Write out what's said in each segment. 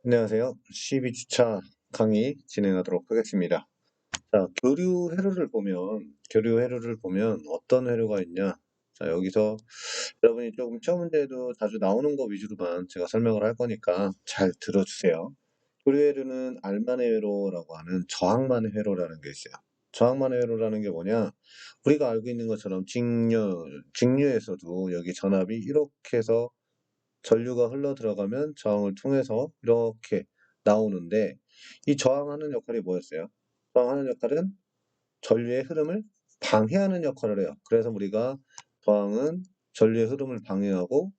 안녕하세요. 12주차 강의 진행하도록 하겠습니다. 자, 교류 회로를 보면 어떤 회로가 있냐? 자, 여기서 여러분이 조금 시험 문제에도 자주 나오는 거 위주로만 제가 설명을 할 거니까 잘 들어주세요. 교류 회로는 알만의 회로라고 하는 저항만의 회로라는 게 있어요. 저항만의 회로라는 게 뭐냐? 우리가 알고 있는 것처럼 직류에서도 여기 전압이 이렇게 해서 전류가 흘러 들어가면 저항을 통해서 이렇게 나오는데 이 저항하는 역할이 뭐였어요? 저항하는 역할은 전류의 흐름을 방해하는 역할을 해요. 그래서 우리가 저항은 전류의 흐름을 방해하고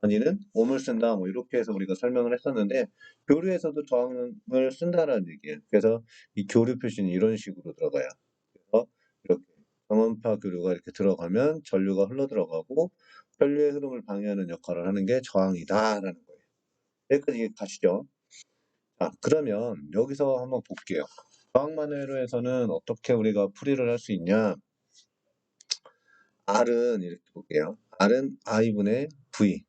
아니는 옴을 쓴다 뭐 이렇게 해서 우리가 설명을 했었는데 교류에서도 저항을 쓴다라는 얘기예요. 그래서 이 교류 표시는 이런 식으로 들어가요. 그래서 이렇게 정원파 교류가 이렇게 들어가면 전류가 흘러 들어가고 전류의 흐름을 방해하는 역할을 하는 게 저항이다라는 거예요. 여기까지 가시죠. 자, 그러면 여기서 한번 볼게요. 저항만회로에서는 어떻게 우리가 풀이를 할 수 있냐? R은 이렇게 볼게요. R은 I분의 V.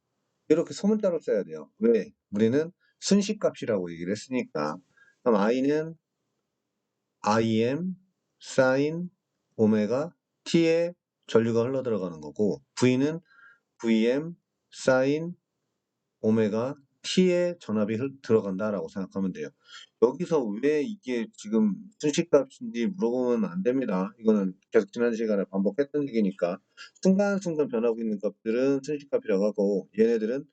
이렇게 소문자로 써야 돼요. 왜? 우리는 순식값이라고 얘기를 했으니까. 그럼 I는 Im sin 오메가 t에 전류가 흘러 들어가는 거고 V는 Vm sin 오메가 t에 전압이 들어간다라고 생각하면 돼요. 여기서 왜 이게 지금 순식값인지 물어보면 안 됩니다. 이거는 계속 지난 시간에 반복했던 얘기니까 순간순간 변하고 있는 값들은 순식값이라고 하고 얘네들은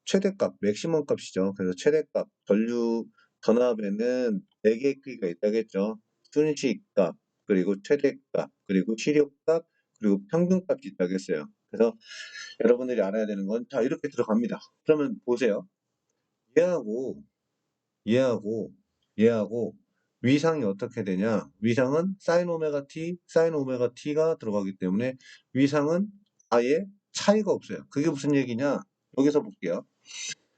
최대값, 맥시멈 값이죠. 그래서 최대값, 전류 전압에는 4개의 크기가 있다겠죠. 순식값, 그리고 최대값, 그리고 시력값, 그리고 평균값이 있다겠어요. 그래서 여러분들이 알아야 되는 건, 자, 이렇게 들어갑니다. 그러면 보세요. 얘하고, 얘하고, 얘하고, 위상이 어떻게 되냐? 위상은 sin 오메가 t, sin 오메가 t가 들어가기 때문에 위상은 아예 차이가 없어요. 그게 무슨 얘기냐? 여기서 볼게요.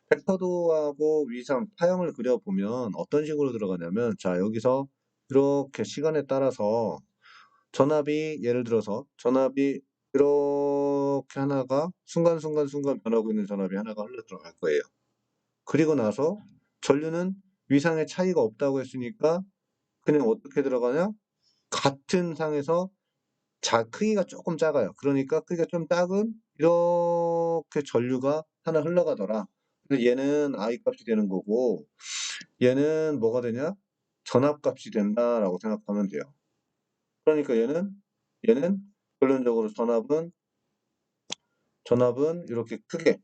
벡터도하고 위상, 타형을 그려보면 어떤 식으로 들어가냐면, 자, 여기서 이렇게 시간에 따라서 전압이, 예를 들어서 전압이 이렇게 하나가 순간 변하고 있는 전압이 하나가 흘러 들어갈 거예요. 그리고 나서 전류는 위상의 차이가 없다고 했으니까 그냥 어떻게 들어가냐? 같은 상에서 크기가 조금 작아요. 그러니까 크기가 좀 작은 이렇게 전류가 하나 흘러가더라. 근데 얘는 I 값이 되는 거고 얘는 뭐가 되냐? 전압 값이 된다라고 생각하면 돼요. 그러니까 얘는 결론적으로 전압은 이렇게 크게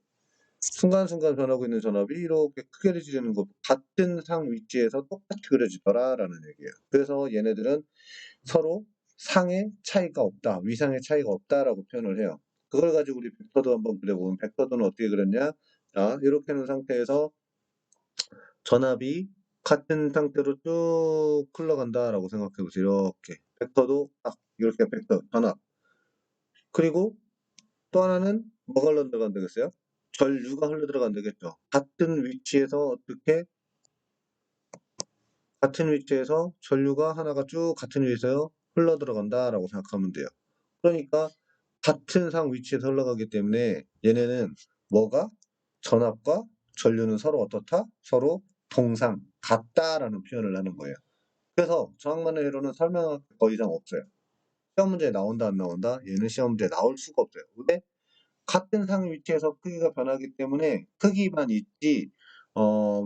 순간순간 변하고 있는 전압이 이렇게 크게 그려지는 것 같은 상 위치에서 똑같이 그려지더라라는 얘기예요. 그래서 얘네들은 서로 상의 차이가 없다, 위상의 차이가 없다라고 표현을 해요. 그걸 가지고 우리 벡터도 한번 그려보면 벡터도는 어떻게 그렸냐? 자, 이렇게 하는 상태에서 전압이 같은 상태로 쭉 흘러간다라고 생각해 보세요. 이렇게 벡터도 딱 이렇게 벡터 전압. 그리고 또 하나는 뭐가 흘러 들어간다 그랬어요? 전류가 흘러 들어간다 겠죠. 같은 위치에서 전류가 하나가 쭉 같은 위치에서 흘러 들어간다라고 생각하면 돼요. 그러니까 같은 상 위치에서 흘러가기 때문에 얘네는 뭐가 전압과 전류는 서로 어떻다? 서로 동상, 같다라는 표현을 하는 거예요. 그래서 저항만의 회로는 설명할 게 더 이상 없어요. 시험 문제에 나온다 안 나온다? 얘는 시험 문제에 나올 수가 없어요. 왜? 같은 상 위치에서 크기가 변하기 때문에 크기만 있지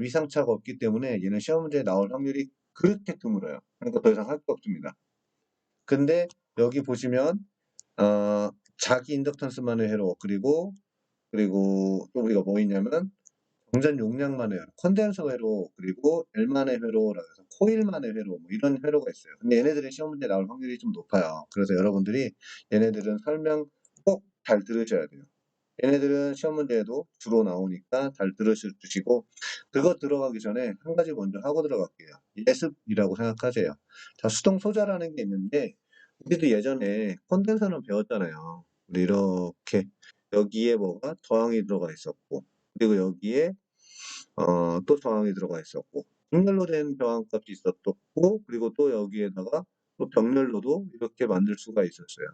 위상차가 없기 때문에 얘는 시험 문제에 나올 확률이 그렇게 드물어요. 그러니까 더 이상 할 게 없습니다. 근데 여기 보시면 자기 인덕턴스만의 회로 그리고 또 우리가 뭐 있냐면 정전 용량만의 회로, 컨덴서 회로, 그리고 L만의 회로라고 해서 코일만의 회로 뭐 이런 회로가 있어요. 근데 얘네들은 시험 문제 나올 확률이 좀 높아요. 그래서 여러분들이 얘네들은 설명 꼭 잘 들으셔야 돼요. 얘네들은 시험 문제에도 주로 나오니까 잘 들으시고 그거 들어가기 전에 한 가지 먼저 하고 들어갈게요. 예습이라고 생각하세요. 자, 수동 소자라는 게 있는데 우리도 예전에 콘덴서는 배웠잖아요. 우리 이렇게 여기에 뭐가 저항이 들어가 있었고 그리고 여기에 또 저항이 들어가 있었고 직렬로 된 저항값이 있었고 그리고 또 여기에다가 또 병렬로도 이렇게 만들 수가 있었어요.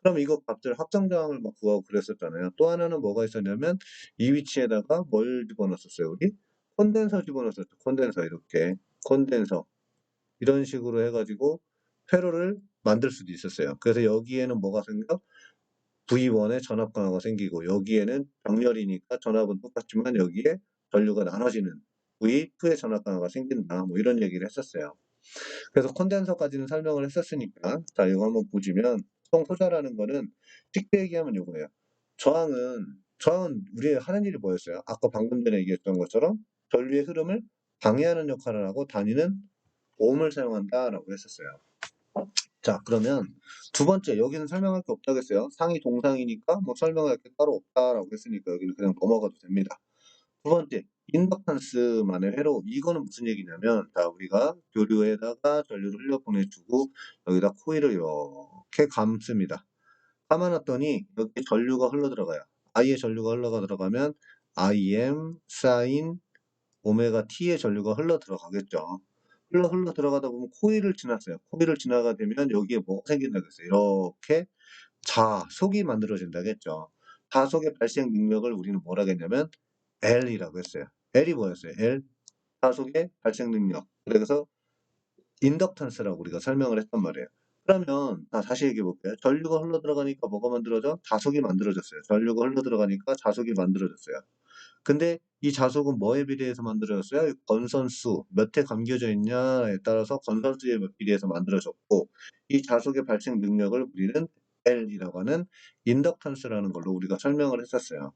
그럼 이거 값들 확정저항을 막 구하고 그랬었잖아요. 또 하나는 뭐가 있었냐면 이 위치에다가 뭘 집어넣었어요, 우리? 콘덴서 집어넣었었죠. 콘덴서 이렇게. 콘덴서. 이런 식으로 해가지고 회로를 만들 수도 있었어요. 그래서 여기에는 뭐가 생겨? V1에 전압 강화가 생기고 여기에는 병렬이니까 전압은 똑같지만 여기에 전류가 나눠지는 V2의 전압 강화가 생긴다. 뭐 이런 얘기를 했었어요. 그래서 콘덴서까지는 설명을 했었으니까 자 이거 한번 보시면 수동소자라는 거는 쉽게 얘기하면 이거예요. 저항은 우리 하는 일이 뭐였어요? 아까 방금 전에 얘기했던 것처럼 전류의 흐름을 방해하는 역할을 하고 단위는 오음을 사용한다라고 했었어요. 자 그러면 두 번째 여기는 설명할 게 없다고 했어요. 상이 동상이니까 뭐 설명할 게 따로 없다라고 했으니까 여기는 그냥 넘어가도 됩니다. 두 번째 인덕탄스만의 회로 이거는 무슨 얘기냐면 자 우리가 교류에다가 전류를 흘려 보내주고 여기다 코일을 이렇게 감습니다. 감아놨더니 여기 전류가 흘러 들어가요. I의 전류가 흘러가 들어가면 IM 사인 오메가 T의 전류가 흘러 들어가겠죠. 흘러 들어가다 보면 코일을 지났어요. 코일을 지나가 되면 여기에 뭐가 생긴다고 했어요. 이렇게 자속이 만들어진다겠죠. 자속의 발생 능력을 우리는 뭐라고 했냐면 L이라고 했어요. L이 뭐였어요? L 자속의 발생 능력. 그래서 인덕턴스라고 우리가 설명을 했단 말이에요. 그러면 다시 얘기해 볼게요. 전류가 흘러 들어가니까 뭐가 만들어져? 자속이 만들어졌어요. 전류가 흘러 들어가니까 자속이 만들어졌어요. 근데 이 자속은 뭐에 비례해서 만들어졌어요? 건선수 몇 회 감겨져 있냐에 따라서 건선수에 비례해서 만들어졌고 이 자속의 발생 능력을 우리는 L이라고 하는 인덕턴스라는 걸로 우리가 설명을 했었어요.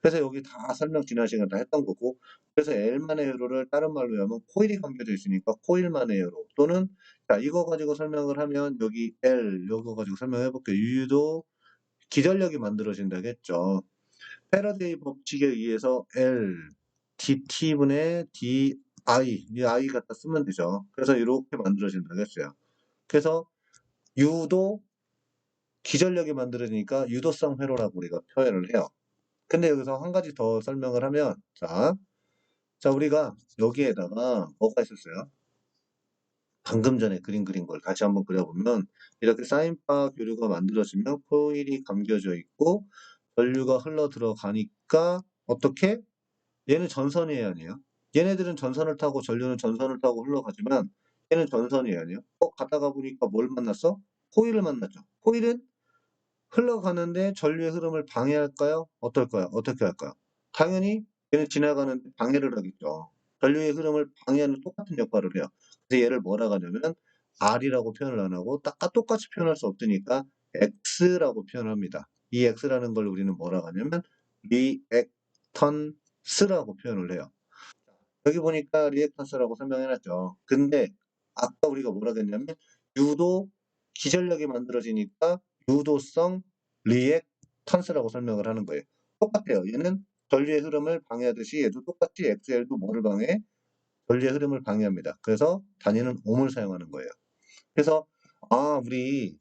그래서 여기 다 설명 지난 시간 다 했던 거고 그래서 L만의 회로를 다른 말로 하면 코일이 감겨져 있으니까 코일만의 회로 또는 자 이거 가지고 설명을 하면 여기 L 이거 가지고 설명해 볼게요. 유도 기전력이 만들어진다겠죠. 패러데이 법칙에 의해서 L dt분의 di 이 I 갖다 쓰면 되죠. 그래서 이렇게 만들어진다겠어요. 그래서 유도 기전력이 만들어지니까 유도성 회로라고 우리가 표현을 해요. 근데 여기서 한 가지 더 설명을 하면 자 우리가 여기에다가 뭐가 있었어요? 방금 전에 그린 걸 다시 한번 그려보면 이렇게 사인바 교류가 만들어지면 코일이 감겨져 있고 전류가 흘러 들어가니까 어떻게? 얘는 전선이에요, 아니에요? 얘네들은 전선을 타고 전류는 전선을 타고 흘러가지만 얘는 전선이에요, 아니에요? 가다가 보니까 뭘 만났어? 코일을 만났죠. 코일은 흘러가는데 전류의 흐름을 방해할까요? 어떨까요? 어떻게 할까요? 당연히 얘는 지나가는데 방해를 하겠죠. 전류의 흐름을 방해하는 똑같은 역할을 해요. 그래서 얘를 뭐라고 하냐면 R이라고 표현을 안 하고 딱 똑같이 표현할 수 없으니까 X라고 표현합니다. 이 X라는 걸 우리는 뭐라고 하냐면 리액턴스라고 표현을 해요. 여기 보니까 리액턴스라고 설명해놨죠. 근데 아까 우리가 뭐라고 했냐면 유도 기전력이 만들어지니까 유도성 리액턴스라고 설명을 하는 거예요. 똑같아요. 얘는 전류의 흐름을 방해하듯이 얘도 똑같이 XL도 뭐를 방해해? 전류의 흐름을 방해합니다. 그래서 단위는 옴을 사용하는 거예요. 그래서 우리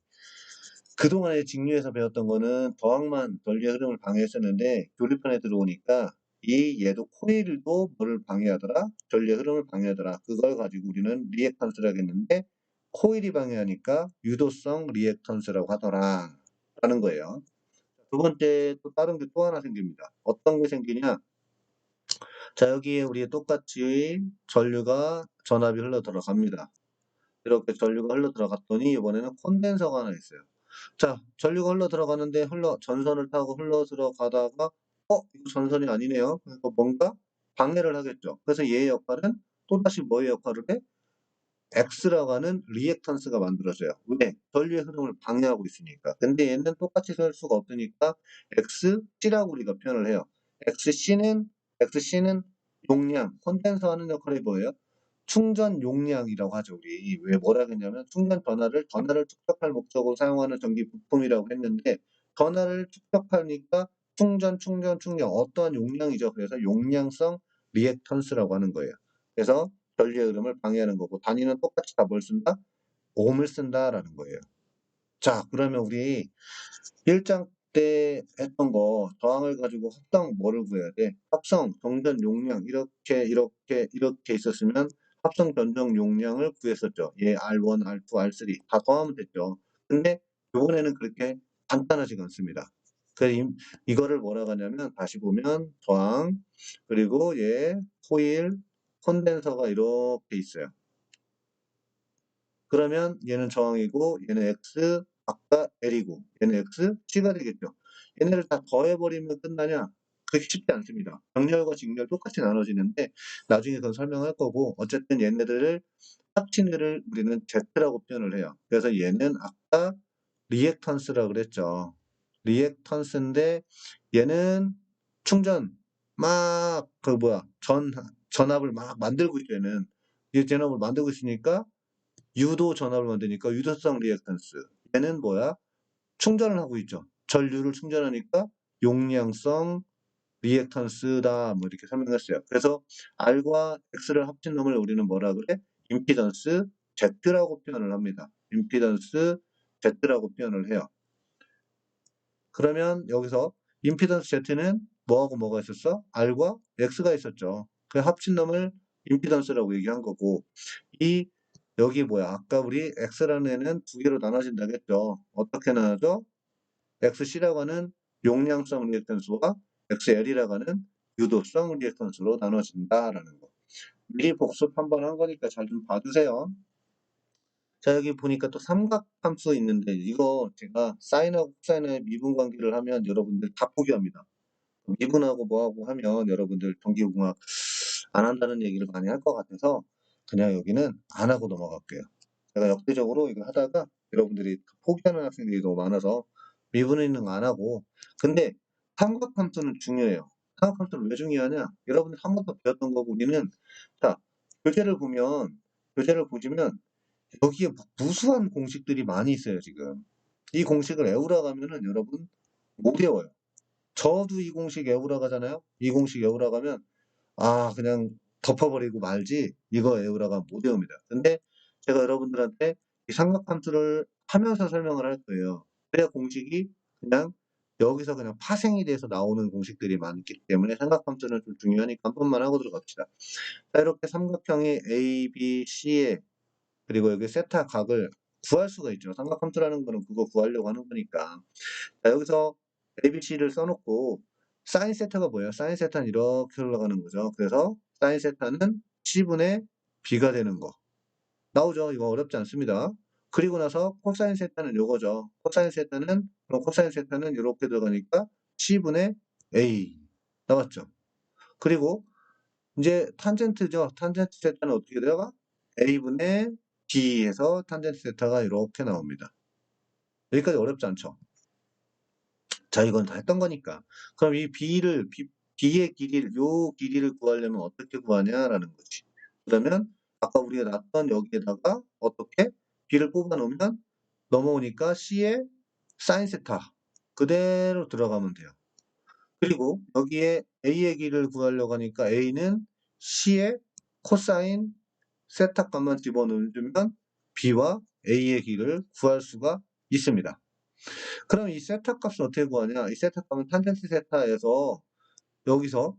그동안에 직류에서 배웠던 거는 더항만 전류의 흐름을 방해했었는데 교류편에 들어오니까 얘도 코일도 뭐를 방해하더라? 전류의 흐름을 방해하더라. 그걸 가지고 우리는 리액턴스라고 했는데 코일이 방해하니까 유도성 리액턴스라고 하더라. 라는 거예요. 두 번째 또 다른 게 또 하나 생깁니다. 어떤 게 생기냐? 자 여기에 우리 똑같이 전류가 전압이 흘러 들어갑니다. 이렇게 전류가 흘러 들어갔더니 이번에는 콘덴서가 하나 있어요. 자, 전류가 흘러 들어가는데 전선을 타고 흘러 들어가다가 이거 전선이 아니네요. 그래서 뭔가 방해를 하겠죠. 그래서 얘의 역할은 또다시 뭐의 역할을 해? X라고 하는 리액턴스가 만들어져요. 왜? 전류의 흐름을 방해하고 있으니까. 근데 얘는 똑같이 쓸 수가 없으니까 XC라고 우리가 표현을 해요. XC는 용량, 콘덴서 하는 역할이 뭐예요? 충전 용량이라고 하죠. 우리 왜 뭐라 했냐면 충전 전하를 축적할 목적으로 사용하는 전기 부품이라고 했는데 전하를 축적하니까 충전 어떠한 용량이죠. 그래서 용량성 리액턴스라고 하는 거예요. 그래서 전류의 흐름을 방해하는 거고 단위는 똑같이 다 뭘 쓴다? 옴을 쓴다라는 거예요. 자 그러면 우리 1장 때 했던 거 저항을 가지고 합성 뭐를 구해야 돼? 합성 정전 용량 이렇게 있었으면 합성 변정 용량을 구했었죠. 얘 R1, R2, R3 다 더하면 됐죠. 근데 이번에는 그렇게 간단하지가 않습니다. 이거를 뭐라고 하냐면 다시 보면 저항 그리고 얘 코일 콘덴서가 이렇게 있어요. 그러면 얘는 저항이고 얘는 X 아까 L이고 얘는 X C가 되겠죠. 얘네를 다 더해버리면 끝나냐? 그렇게 쉽지 않습니다. 정렬과 직렬 똑같이 나눠지는데 나중에 그건 설명할 거고 어쨌든 얘네들을 합친 애를 우리는 Z라고 표현을 해요. 그래서 얘는 아까 리액턴스라고 그랬죠. 리액턴스인데 얘는 충전 막 전압을 막 만들고 있죠. 얘는 이 전압을 만들고 있으니까 유도 전압을 만드니까 유도성 리액턴스. 얘는 뭐야? 충전을 하고 있죠. 전류를 충전하니까 용량성 리액턴스다. 뭐 이렇게 설명했어요. 그래서 R과 X를 합친 놈을 우리는 뭐라 그래? 임피던스 Z라고 표현을 합니다. 임피던스 Z라고 표현을 해요. 그러면 여기서 임피던스 Z는 뭐하고 뭐가 있었어? R과 X가 있었죠. 그 합친 놈을 임피던스라고 얘기한 거고 이 여기 뭐야? 아까 우리 X라는 애는 두 개로 나눠진다고 했죠. 어떻게 나눠져? XC라고 하는 용량성 리액턴스와 XL이라고 하는 유도성 리액턴스로 나눠진다라는 거. 미리 복습 한번 한 거니까 잘 좀 봐주세요. 자, 여기 보니까 또 삼각함수 있는데 이거 제가 사인하고 코사인의 미분 관계를 하면 여러분들 다 포기합니다. 미분하고 뭐하고 하면 여러분들 전기공학 안 한다는 얘기를 많이 할 것 같아서 그냥 여기는 안 하고 넘어갈게요. 제가 역대적으로 이거 하다가 여러분들이 포기하는 학생들이 너무 많아서 미분에 있는 거 안 하고 근데 삼각함수는 중요해요. 삼각함수는 왜 중요하냐? 여러분들 한 번 더 배웠던 거고 우리는 자 교재를 보시면 여기에 무수한 공식들이 많이 있어요 지금. 이 공식을 외우러 가면은 여러분 못 외워요. 저도 이 공식 외우러 가잖아요. 이 공식 외우러 가면 그냥 덮어버리고 말지 이거 외우러 가면 못 외웁니다. 근데 제가 여러분들한테 이 삼각함수를 하면서 설명을 할 거예요. 그래야 공식이 그냥 여기서 그냥 파생이 돼서 나오는 공식들이 많기 때문에 삼각함수는 좀 중요하니까 한 번만 하고 들어갑시다. 자, 이렇게 삼각형이 A, B, C에 그리고 여기 세타 각을 구할 수가 있죠. 삼각함수라는 거는 그거 구하려고 하는 거니까. 자, 여기서 ABC를 써놓고 사인 세타가 뭐예요? 사인 세타는 이렇게 흘러가는 거죠. 그래서 사인 세타는 C분의 B가 되는 거. 나오죠? 이거 어렵지 않습니다. 그리고 나서 코사인 세타는 요거죠. 그럼 코사인 세타는 이렇게 들어가니까 C분의 A. 나왔죠? 그리고 이제 탄젠트죠. 탄젠트 세타는 어떻게 들어가? A분의 B에서 탄젠트 세타가 이렇게 나옵니다. 여기까지 어렵지 않죠? 자, 이건 다 했던 거니까. 그럼 이 B의 길이를, 요 길이를 구하려면 어떻게 구하냐라는 거지. 그러면 아까 우리가 놨던 여기에다가 어떻게? B를 뽑아 놓으면 넘어오니까 C의 사인 세타 그대로 들어가면 돼요. 그리고 여기에 A의 길이를 구하려고 하니까 A는 C의 코사인 세타 값만 집어넣으면 B와 A의 길이를 구할 수가 있습니다. 그럼 이 세타 값은 어떻게 구하냐? 이 세타 값은 탄젠트 세타에서 여기서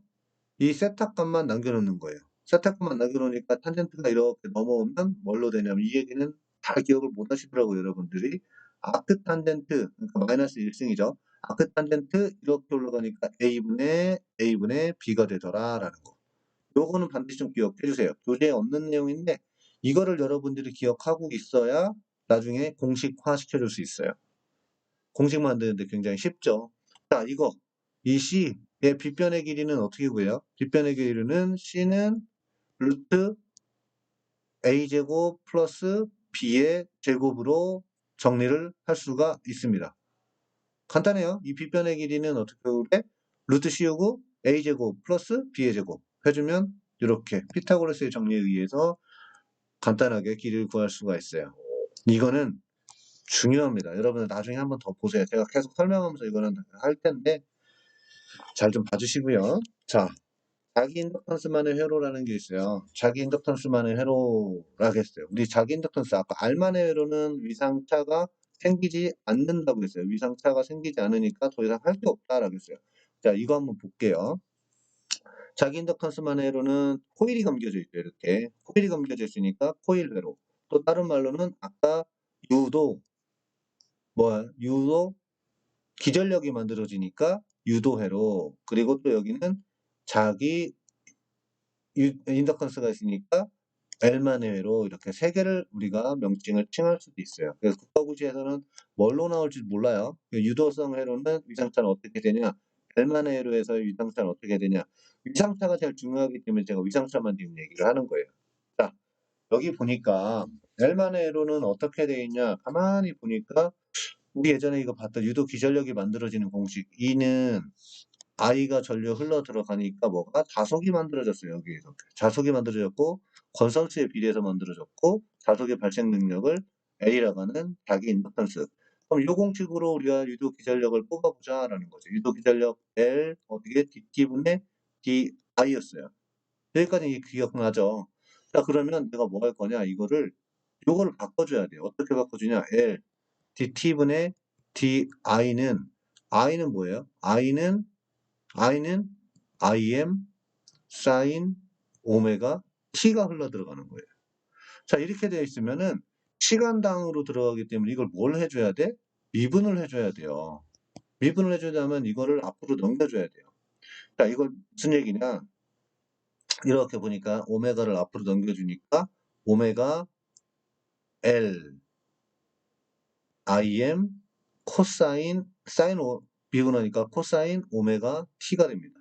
이 세타 값만 남겨놓는 거예요. 세타 값만 남겨놓으니까 탄젠트가 이렇게 넘어오면 뭘로 되냐면 이 얘기는 잘 기억을 못 하시더라고요, 여러분들이. 아크 탄젠트, 그러니까 마이너스 1승이죠. 아크 탄젠트 이렇게 올라가니까 A분의 B가 되더라라는 거. 요거는 반드시 좀 기억해 주세요. 교재에 없는 내용인데 이거를 여러분들이 기억하고 있어야 나중에 공식화 시켜줄 수 있어요. 공식 만드는데 굉장히 쉽죠. 자, 이 C의 빗변의 길이는 어떻게 구해요? 빗변의 길이는 C는 루트 A제곱 플러스 B의 제곱으로 정리를 할 수가 있습니다. 간단해요. 이 빗변의 길이는 어떻게 그래? 루트 씌우고 A제곱 플러스 B의 제곱 해주면 이렇게 피타고라스의 정리에 의해서 간단하게 길이를 구할 수가 있어요. 이거는 중요합니다. 여러분들 나중에 한번 더 보세요. 제가 계속 설명하면서 이거는 할 텐데 잘 좀 봐주시고요. 자, 자기 인덕턴스만의 회로라는 게 있어요. 자기 인덕턴스만의 회로라고 했어요. 우리 자기 인덕턴스 아까 R만의 회로는 위상차가 생기지 않는다고 했어요. 위상차가 생기지 않으니까 더 이상 할 게 없다라고 했어요. 자, 이거 한번 볼게요. 자기 인덕턴스만의 회로는 코일이 감겨져 있어요. 이렇게 코일이 감겨져 있으니까 코일 회로. 또 다른 말로는 아까 유도 기전력이 만들어지니까 유도회로, 그리고 또 여기는 자기 인덕턴스가 있으니까 L만의 회로, 이렇게 세 개를 우리가 명칭을 칭할 수도 있어요. 그래서 국가고시에서는 뭘로 나올지 몰라요. 유도성 회로는 위상차는 어떻게 되냐, L만의 회로에서의 위상차는 어떻게 되냐. 위상차가 제일 중요하기 때문에 제가 위상차만 지금 얘기를 하는 거예요. 자, 여기 보니까 L만의 회로는 어떻게 되어 있냐, 가만히 보니까 우리 예전에 이거 봤던 유도 기전력이 만들어지는 공식, E는 I가 전류 흘러 들어가니까 뭐가 자속이 만들어졌어요. 여기에서 자속이 만들어졌고, 건성수에 비례해서 만들어졌고, 자속의 발생 능력을 A라고 하는 자기 인덕턴스. 그럼 이 공식으로 우리가 유도 기전력을 뽑아보자라는 거죠. 유도 기전력 L 어떻게 DT분의 DI였어요. 여기까지 기억나죠? 자, 그러면 내가 뭐 할 거냐, 요거를 바꿔줘야 돼요. 어떻게 바꿔주냐, L DT분의 I는 뭐예요? I는 IM 사인 오메가 t가 흘러 들어가는 거예요. 자, 이렇게 되어 있으면은 시간당으로 들어가기 때문에 이걸 뭘 해줘야 돼? 미분을 해줘야 돼요. 미분을 해주려면 이거를 앞으로 넘겨줘야 돼요. 자, 이걸 무슨 얘기냐? 이렇게 보니까 오메가를 앞으로 넘겨주니까 오메가 L IM 코사인 미분하니까 코사인 오메가 t가 됩니다.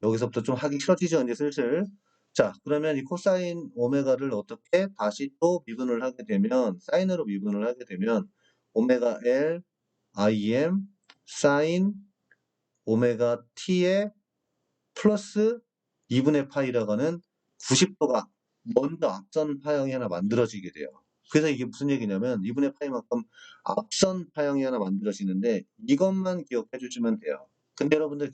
여기서부터 좀 하기 싫어지죠, 이제 슬슬. 자, 그러면 이 코사인 오메가를 어떻게 다시 또 미분을 하게 되면, 사인으로 미분을 하게 되면, 오메가 L, IM, 사인 오메가 T의 플러스 2분의 파이라고 하는 90도가 먼저 앞선 파형이 하나 만들어지게 돼요. 그래서 이게 무슨 얘기냐면 2분의 파이만큼 앞선 파형이 하나 만들어지는데 이것만 기억해 주시면 돼요. 근데 여러분들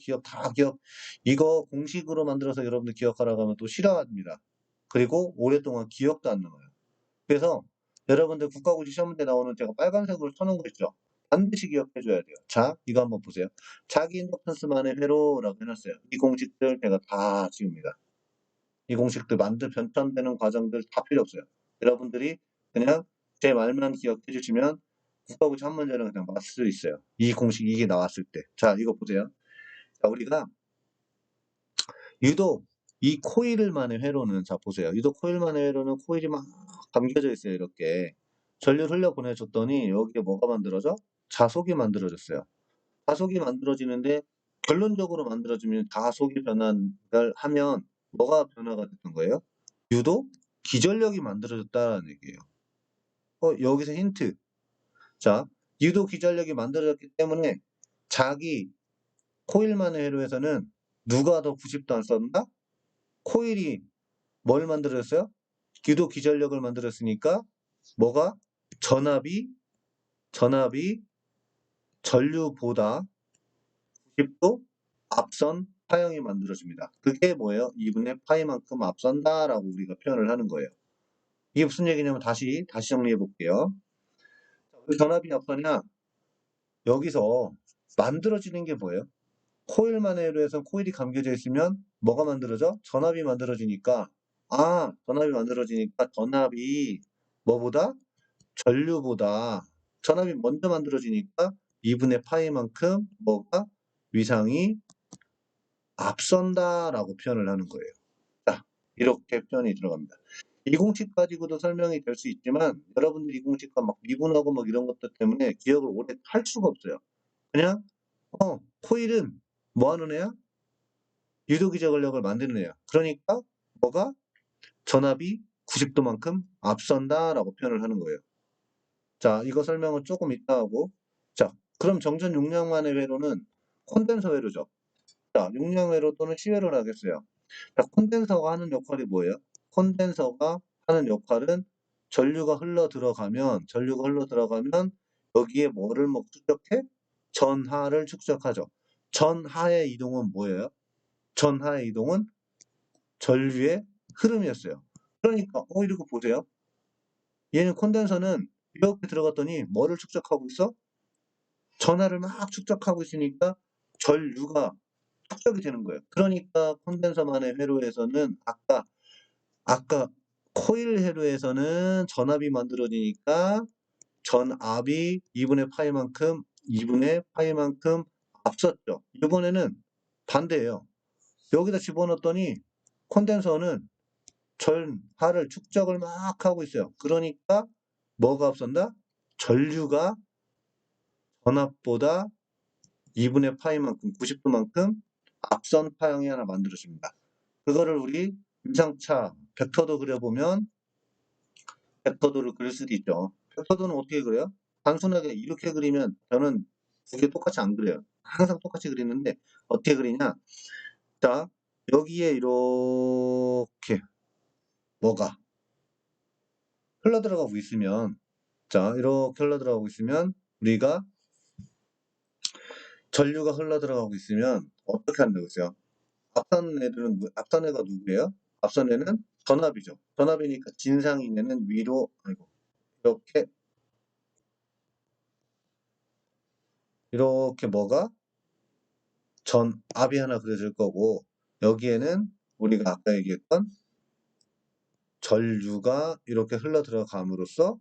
이거 공식으로 만들어서 여러분들 기억하라고 하면 또 싫어합니다. 그리고 오랫동안 기억도 안 남아요. 그래서 여러분들 국가고시 시험 문제 나오는 제가 빨간색으로 쳐놓은 거 있죠? 반드시 기억해 줘야 돼요. 자, 이거 한번 보세요. 자기 인덕턴스만의 회로라고 해놨어요. 이 공식들 제가 다 지웁니다. 이 공식들 변천되는 과정들 다 필요 없어요. 여러분들이 그냥 제 말만 기억해 주시면 국가고시 한 문제는 그냥 맞을 수 있어요. 이 공식 이게 나왔을 때. 자, 이거 보세요. 자, 우리가 유도 이 코일만의 회로는, 자 보세요. 유도 코일만의 회로는 코일이 막 감겨져 있어요. 이렇게 전류를 흘려 보내줬더니 여기에 뭐가 만들어져? 자속이 만들어졌어요. 자속이 만들어지는데 결론적으로 만들어지면 자속이 변화를 하면 뭐가 변화가 됐던 거예요? 유도 기전력이 만들어졌다는 얘기예요. 여기서 힌트. 자, 유도 기전력이 만들어졌기 때문에 자기 코일만의 회로에서는 누가 더 90도 안 썼나? 코일이 뭘 만들었어요? 유도 기전력을 만들었으니까 뭐가 전압이 전류보다 90도 앞선 파형이 만들어집니다. 그게 뭐예요? 2분의 파이만큼 앞선다라고 우리가 표현을 하는 거예요. 이게 무슨 얘기냐면 다시 정리해 볼게요. 왜 전압이 앞서냐? 여기서 만들어지는 게 뭐예요? 코일만의 회로에서 코일이 감겨져 있으면 뭐가 만들어져? 전압이 만들어지니까, 전압이 뭐보다? 전류보다 전압이 먼저 만들어지니까 2분의 파이만큼 뭐가 위상이 앞선다라고 표현을 하는 거예요. 자, 이렇게 표현이 들어갑니다. 이 공식 가지고도 설명이 될 수 있지만 여러분들 이 공식과 막 미분하고 막 이런 것들 때문에 기억을 오래 할 수가 없어요. 그냥 코일은 뭐 하는 애야? 유도기저근력을 만드는 애야. 그러니까 뭐가 전압이 90도만큼 앞선다라고 표현을 하는 거예요. 자, 이거 설명은 조금 이따 하고. 자, 그럼 정전 용량만의 회로는 콘덴서 회로죠. 자, 용량 회로 또는 시회로를 하겠어요. 자, 콘덴서가 하는 역할이 뭐예요? 콘덴서가 하는 역할은 전류가 흘러 들어가면 여기에 뭐를 축적해? 전하를 축적하죠. 전하의 이동은 뭐예요? 전하의 이동은 전류의 흐름이었어요. 그러니까 이렇게 보세요. 얘는 콘덴서는 이렇게 들어갔더니 뭐를 축적하고 있어? 전하를 막 축적하고 있으니까 전류가 축적이 되는 거예요. 그러니까 콘덴서만의 회로에서는 아까 코일 회로에서는 전압이 만들어지니까 전압이 2분의 파이만큼 2분의 파이만큼 앞섰죠. 이번에는 반대예요. 여기다 집어넣었더니 콘덴서는 전하를 축적을 막 하고 있어요. 그러니까 뭐가 앞선다? 전류가 전압보다 2분의 파이만큼 90도만큼 앞선 파형이 하나 만들어집니다. 그거를 우리 위상차 벡터도 그려보면 벡터도를 그릴 수도 있죠. 벡터도는 어떻게 그려요? 단순하게 이렇게 그리면 저는 두 개 똑같이 안 그려요. 항상 똑같이 그리는데 어떻게 그리냐? 자, 여기에 이렇게 뭐가 흘러들어가고 있으면 자, 이렇게 흘러들어가고 있으면 우리가 전류가 흘러들어가고 있으면 어떻게 한다고 했어요? 앞선 애가 누구예요? 앞선 애는 전압이죠. 전압이니까 진상인 애는 위로, 아이고, 이렇게 뭐가 전압이 하나 그려질 거고, 여기에는 우리가 아까 얘기했던 전류가 이렇게 흘러 들어감으로써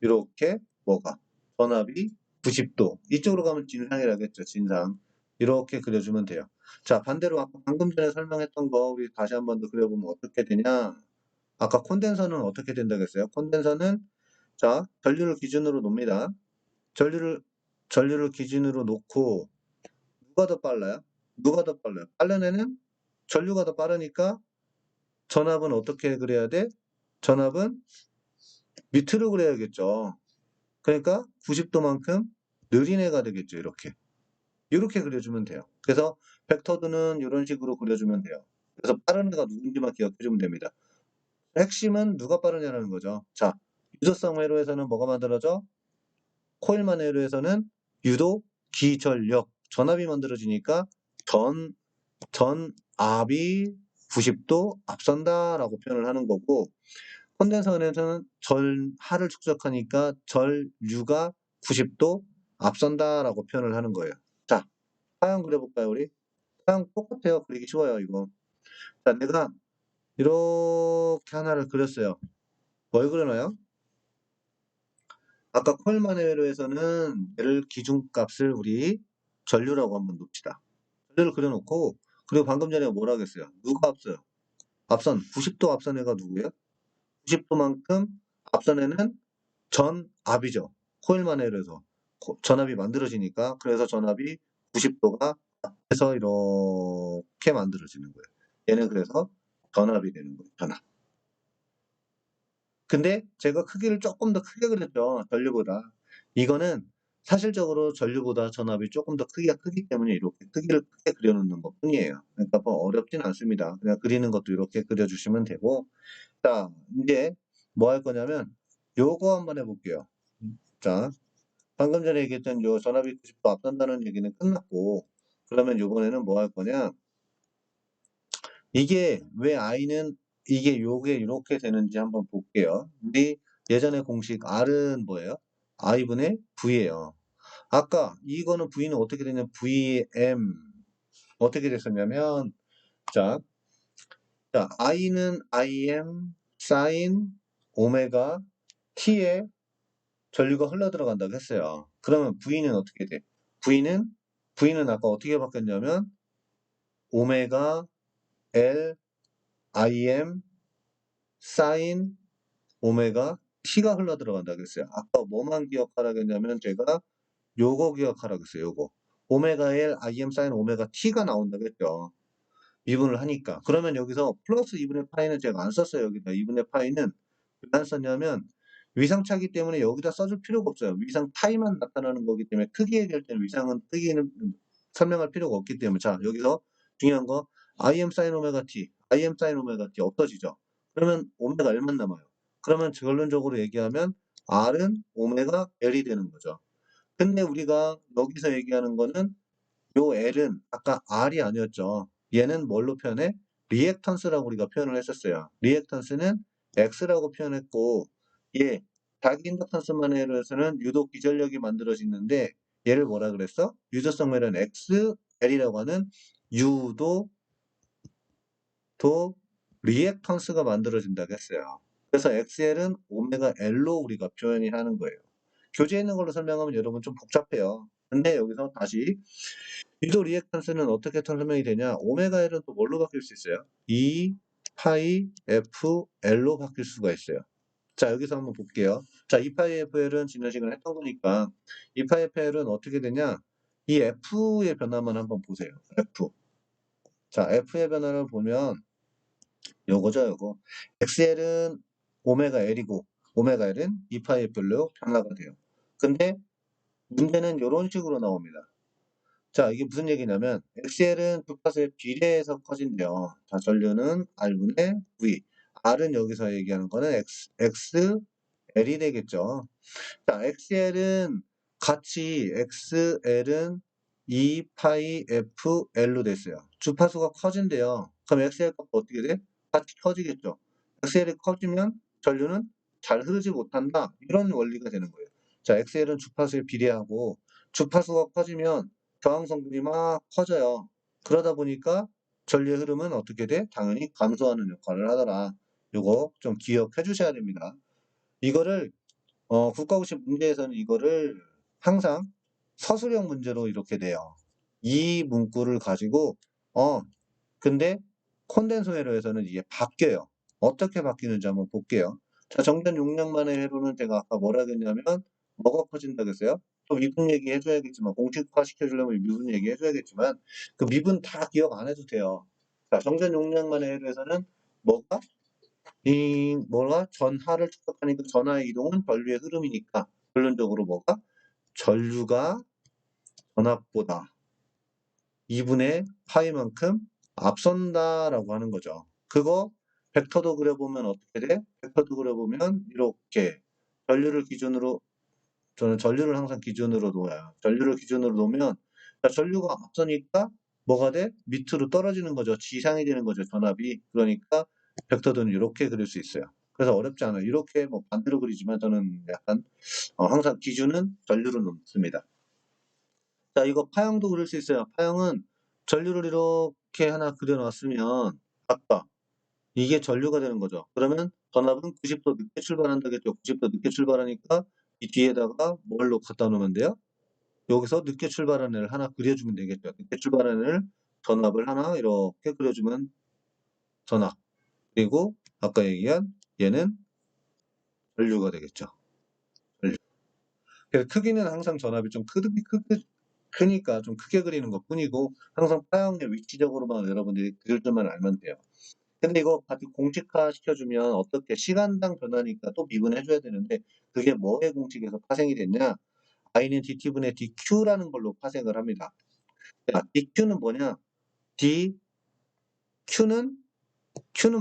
이렇게 뭐가 전압이 90도 이쪽으로 가면 진상이라겠죠. 진상 이렇게 그려주면 돼요. 자, 반대로 아까 방금 전에 설명했던 거 우리 다시 한 번 더 그려보면 어떻게 되냐. 아까 콘덴서는 어떻게 된다고 했어요? 콘덴서는 자, 전류를 기준으로 놉니다. 전류를 기준으로 놓고 누가 더 빨라요? 누가 더 빨라요? 빠른 애는 전류가 더 빠르니까 전압은 어떻게 그려야 돼? 전압은 밑으로 그려야겠죠. 그러니까 90도만큼 느린 애가 되겠죠. 이렇게. 이렇게 그려주면 돼요. 그래서 벡터도는 이런 식으로 그려주면 돼요. 그래서 빠른 애가 누군지만 기억해주면 됩니다. 핵심은 누가 빠르냐라는 거죠. 자, 유도성 회로에서는 뭐가 만들어져? 코일만 회로에서는 유도, 기전력, 전압이 만들어지니까 전압이 90도 앞선다라고 표현을 하는 거고 콘덴서에서는 전하를 축적하니까 전류가 90도 앞선다라고 표현을 하는 거예요. 자, 파형 그려볼까요, 우리? 파형 똑같아요. 그리기 쉬워요, 이거. 자, 내가 이렇게 하나를 그렸어요. 뭘 그려놔요? 아까 콜만의 회로에서는 얘를 기준값을 우리 전류라고 한번 놓읍시다. 전류를 그려놓고 그리고 방금 전에 뭐라 그랬어요? 누가 앞서요? 앞선 90도 앞선 애가 누구예요? 90도만큼 앞선 애는 전압이죠. 코일만 회로에서 전압이 만들어지니까 그래서 전압이 90도가 앞에서 이렇게 만들어지는 거예요. 얘는 그래서 전압이 되는 거예요. 전압. 근데 제가 크기를 조금 더 크게 그렸죠. 전류보다. 이거는 사실적으로 전류보다 전압이 조금 더 크기가 크기 때문에 이렇게 크기를 크게 그려놓는 것 뿐이에요. 그러니까 뭐 어렵진 않습니다. 그냥 그리는 것도 이렇게 그려주시면 되고. 자, 이제 뭐 할 거냐면 요거 한번 해볼게요. 자, 방금 전에 얘기했던 요 전압이 90도 앞선다는 얘기는 끝났고, 그러면 요번에는 뭐 할 거냐? 이게 왜 I는 이게 요게 이렇게 되는지 한번 볼게요. 우리 예전에 공식 R은 뭐예요? I분의 V예요. 아까 이거는 V는 어떻게 되냐면 VM 어떻게 됐었냐면 자, I는 IM sin 오메가 T에 전류가 흘러 들어간다고 했어요. 그러면 V는 어떻게 돼? V는 아까 어떻게 바뀌었냐면 오메가 L IM sin 오메가 T가 흘러 들어간다고 했어요. 아까 뭐만 기억하라고 했냐면 제가 요거 기억하라고 했어요. 요거. 오메가 L IM sin 오메가 T가 나온다고 했죠. 미분을 하니까. 그러면 여기서 플러스 2분의 파이는 제가 안 썼어요. 여기다 2분의 파이는 왜 안 썼냐면 위상차기 때문에 여기다 써줄 필요가 없어요. 위상 파이만 나타나는 거기 때문에 크기 얘기할 때는 위상은 크기는 설명할 필요가 없기 때문에 자 여기서 중요한 거 im sin 오메가 t, im sin 오메가 t 없어지죠. 그러면 오메가 L만 남아요. 그러면 결론적으로 얘기하면 R은 오메가 L이 되는 거죠. 근데 우리가 여기서 얘기하는 거는 요 L은 아까 R이 아니었죠. 얘는 뭘로 표현해? 리액턴스라고 우리가 표현을 했었어요. 리액턴스는 X라고 표현했고 얘 자기 인덕턴스만의 해로에서는 유도 기전력이 만들어지는데 얘를 뭐라 그랬어? 유저성 매는 XL이라고 하는 유도 리액턴스가 만들어진다고 했어요. 그래서 XL은 오메가 L로 우리가 표현이 하는 거예요. 교재에 있는 걸로 설명하면 여러분 좀 복잡해요. 근데 여기서 다시 유도 리액탄스는 어떻게 설명이 되냐? 오메가 L은 또 뭘로 바뀔 수 있어요? E 파이 F L로 바뀔 수가 있어요. 자, 여기서 한번 볼게요. 자, 2파이 FL은 지난 시간에 했던 거니까 2파이 FL은 어떻게 되냐? 이 F의 변화만 한번 보세요. F. 자, F의 변화를 보면 요거죠, 요거. XL은 오메가 L이고 오메가 L은 2파이 FL로 변화가 돼요. 근데 문제는 이런 식으로 나옵니다. 자, 이게 무슨 얘기냐면 XL은 주파수의 비례해서 커진대요. 자, 전류는 R분의 V. R은 여기서 얘기하는 거는 XL이 되겠죠. 자, XL은 같이 XL은 2파이 FL로 됐어요. 주파수가 커진대요. 그럼 XL 값 어떻게 돼? 같이 커지겠죠. XL이 커지면 전류는 잘 흐르지 못한다. 이런 원리가 되는 거예요. 자, XL은 주파수에 비례하고 주파수가 커지면 저항성분이 막 커져요. 그러다 보니까 전류의 흐름은 어떻게 돼? 당연히 감소하는 역할을 하더라. 요거 좀 기억해 주셔야 됩니다. 이거를 국가고시 문제에서는 이거를 항상 서술형 문제로 이렇게 돼요. 이 문구를 가지고 근데 콘덴서 회로에서는 이게 바뀌어요. 어떻게 바뀌는지 한번 볼게요. 자, 정전 용량만의 회로는 제가 아까 뭐라 했냐면 뭐가 커진다고 했어요? 또 미분 얘기 해줘야겠지만 공식화 시켜주려면 미분 얘기 해줘야겠지만 그 미분 다 기억 안 해도 돼요. 자, 정전 용량만의 회로에서는 뭐가 전하를 축적하니까 전하의 이동은 전류의 흐름이니까 결론적으로 뭐가 전류가 전압보다 2분의 파이만큼 앞선다라고 하는 거죠. 그거 벡터도 그려보면 어떻게 돼? 벡터도 그려보면 이렇게 전류를 기준으로 저는 전류를 항상 기준으로 놓아요. 전류를 기준으로 놓으면 전류가 앞서니까 뭐가 돼? 밑으로 떨어지는 거죠. 지상이 되는 거죠. 전압이. 그러니까 벡터도는 이렇게 그릴 수 있어요. 그래서 어렵지 않아요. 이렇게 뭐 반대로 그리지만 저는 약간 항상 기준은 전류로 놓습니다. 자, 이거 파형도 그릴 수 있어요. 파형은 전류를 이렇게 하나 그려놨으면 아까 이게 전류가 되는 거죠. 그러면 전압은 90도 늦게 출발한다겠죠. 90도 늦게 출발하니까 이 뒤에다가 뭘로 갖다 놓으면 돼요? 여기서 늦게 출발하는 애를 하나 그려주면 되겠죠. 늦게 출발하는 애를 전압을 하나 이렇게 그려주면 전압. 그리고 아까 얘기한 얘는 전류가 되겠죠. 전류. 그래서 크기는 항상 전압이 좀 크니까 좀 크게 그리는 것 뿐이고 항상 파형의 위치적으로만 여러분들이 그릴 줄만 알면 돼요. 근데 이거 같이 공식화 시켜주면 어떻게 시간당 변화니까 또 미분해줘야 되는데 그게 뭐의 공식에서 파생이 됐냐? I는 dt분의 dq라는 걸로 파생을 합니다. 자, dq는 뭐냐? Q는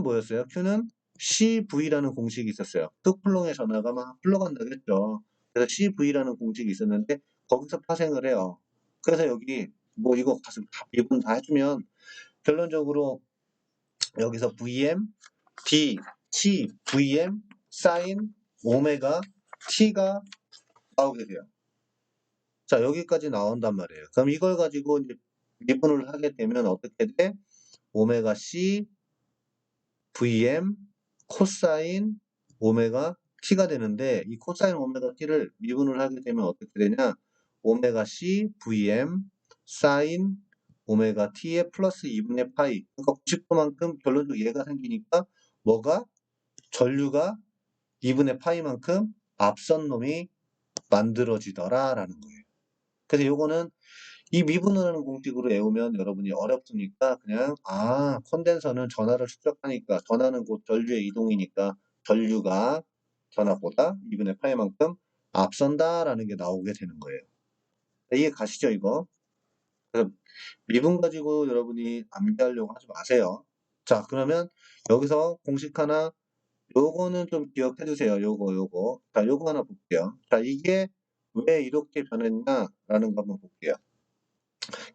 뭐였어요? Q는 CV라는 공식이 있었어요. 특플롱의 전화가 막 흘러간다겠죠. 그래서 CV라는 공식이 있었는데 거기서 파생을 해요. 그래서 여기 뭐 이거 가서 다 미분 다 해주면 결론적으로 여기서 VM, D, T, VM, 사인, 오메가, T가 나오게 돼요. 자, 여기까지 나온단 말이에요. 그럼 이걸 가지고 이제 미분을 하게 되면 어떻게 돼? 오메가 C, VM, 코사인, 오메가 T가 되는데 이 코사인 오메가 T를 미분을 하게 되면 어떻게 되냐? 오메가 C, VM, 사인, 오메가 T의 플러스 2분의 파이. 그러니까 90도만큼 결론적으로 얘가 생기니까 뭐가? 전류가 2분의 파이만큼 앞선 놈이 만들어지더라라는 거예요. 그래서 요거는 이 미분을 하는 공식으로 외우면 여러분이 어렵으니까 그냥 콘덴서는 전하를 축적하니까 전하는 곧 전류의 이동이니까 전류가 전압보다 2분의 파이만큼 앞선다라는 게 나오게 되는 거예요. 이해 가시죠 이거? 그래서 미분 가지고 여러분이 암기하려고 하지 마세요. 자, 그러면 여기서 공식 하나 요거는 좀 기억해 두세요. 요거. 자, 요거 하나 볼게요. 자, 이게 왜 이렇게 변했냐라는 거 한번 볼게요.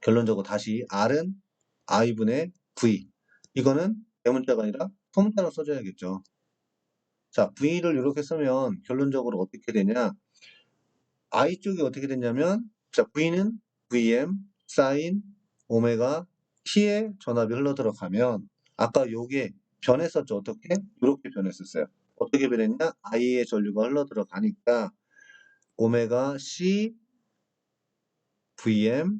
결론적으로 다시 R은 I분의 V. 이거는 대문자가 아니라 소문자로 써줘야겠죠. 자, V를 이렇게 쓰면 결론적으로 어떻게 되냐. I 쪽이 어떻게 되냐면, 자, V는 VM, 사인, 오메가, T의 전압이 흘러 들어가면, 아까 요게 변했었죠. 어떻게? 이렇게 변했었어요. 어떻게 변했냐? I의 전류가 흘러 들어가니까, 오메가 C VM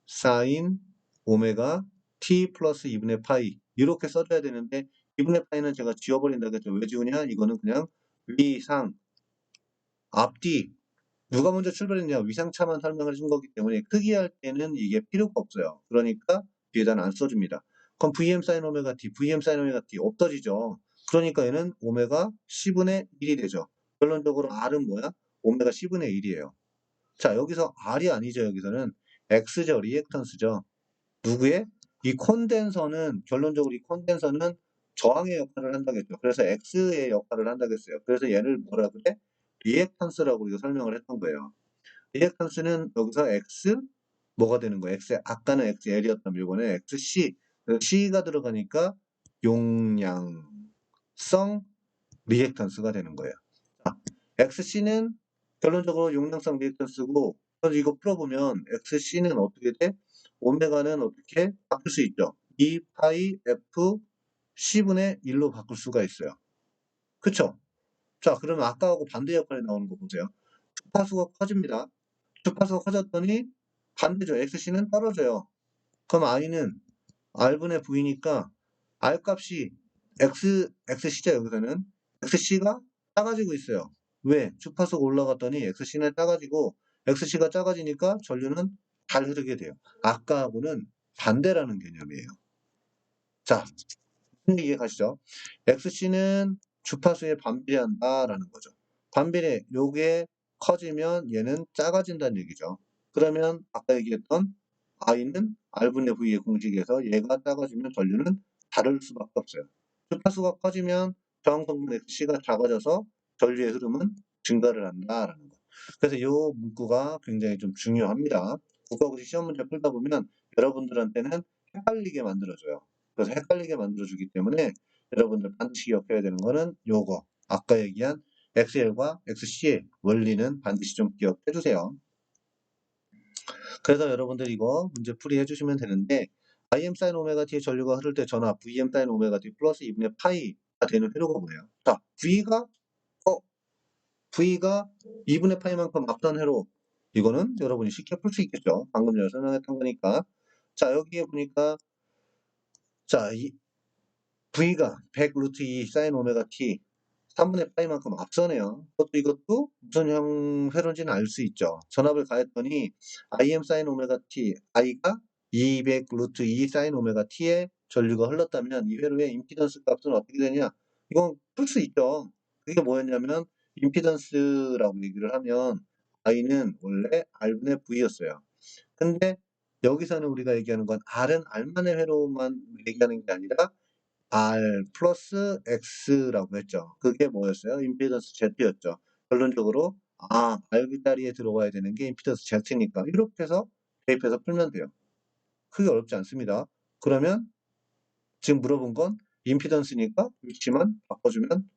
사인 오메가 t 플러스 2분의 파이 이렇게 써줘야 되는데 2분의 파이는 제가 지워버린다고 했죠. 왜 지우냐? 이거는 그냥 위상 앞뒤 누가 먼저 출발했냐 위상차만 설명을 해준 거기 때문에 크기할 때는 이게 필요가 없어요. 그러니까 뒤에다는 안 써줍니다. 그럼 VM 사인 오메가 t, VM 사인 오메가 t 없어지죠. 그러니까 얘는 오메가 10분의 1이 되죠. 결론적으로 R은 뭐야? 오메가 10분의 1이에요. 자, 여기서 R이 아니죠. 여기서는 X죠. 리액턴스죠. 누구의? 이 콘덴서는 결론적으로 이 콘덴서는 저항의 역할을 한다겠죠. 그래서 X의 역할을 한다겠어요. 그래서 얘를 뭐라 그래? 리액턴스라고 우리가 설명을 했던 거예요. 리액턴스는 여기서 X 뭐가 되는 거예요? X 아까는 XL이었다면 이거는 XC C가 들어가니까 용량성 리액턴스가 되는 거예요. 자, XC는 결론적으로 용량성 리액턴스고 그래서 이거 풀어보면 XC는 어떻게 돼? 오메가는 어떻게 바꿀 수 있죠? 2파이 F C분의 1로 바꿀 수가 있어요. 그쵸? 자, 그러면 아까하고 반대 역할이 나오는 거 보세요. 주파수가 커집니다. 주파수가 커졌더니 반대죠. XC는 떨어져요. 그럼 I는 R분의 V니까 R 값이 XC죠. 여기서는 XC가 작아지고 있어요. 왜? 주파수가 올라갔더니 XC는 작아지고 XC가 작아지니까 전류는 잘 흐르게 돼요. 아까하고는 반대라는 개념이에요. 자, 무슨 얘기 가시죠? XC는 주파수에 반비례한다라는 거죠. 반비례, 요게 커지면 얘는 작아진다는 얘기죠. 그러면 아까 얘기했던 I는 R분의 V의 공식에서 얘가 작아지면 전류는 다를 수밖에 없어요. 주파수가 커지면 저항성분 XC가 작아져서 전류의 흐름은 증가를 한다라는 거. 그래서 이 문구가 굉장히 좀 중요합니다. 국가고시 시험 문제 풀다 보면 여러분들한테는 헷갈리게 만들어줘요. 그래서 헷갈리게 만들어주기 때문에 여러분들 반드시 기억해야 되는 거는 요거 아까 얘기한 XL과 XC의 원리는 반드시 좀 기억해 주세요. 그래서 여러분들 이거 문제 풀이 해주시면 되는데 IM sin 오메가 t의 전류가 흐를 때 전압 VM sin 오메가 t 플러스 2분의 파이가 되는 회로가 뭐예요? 자, V가 2분의 파이만큼 앞선 회로 이거는 여러분이 쉽게 풀 수 있겠죠. 방금 전에 설명했던 거니까. 자, 여기에 보니까 자, V가 100 루트 2 sin 오메가 t 3분의 파이만큼 앞서네요. 이것도 무슨 형 회로인지는 알 수 있죠. 전압을 가했더니 im sin 오메가 t, i가 200 루트 2 sin 오메가 t의 전류가 흘렀다면 이 회로의 임피던스 값은 어떻게 되냐? 이건 풀 수 있죠. 그게 뭐였냐면 임피던스라고 얘기를 하면 i는 원래 r분의 v였어요. 근데 여기서는 우리가 얘기하는 건 r은 r만의 회로만 얘기하는 게 아니라 R 플러스 X라고 했죠. 그게 뭐였어요? 임피던스 Z였죠. 결론적으로 R 자리에 들어와야 되는 게 임피던스 Z니까 이렇게 해서 대입해서 풀면 돼요. 크게 어렵지 않습니다. 그러면 지금 물어본 건 임피던스니까 위치만 바꿔주면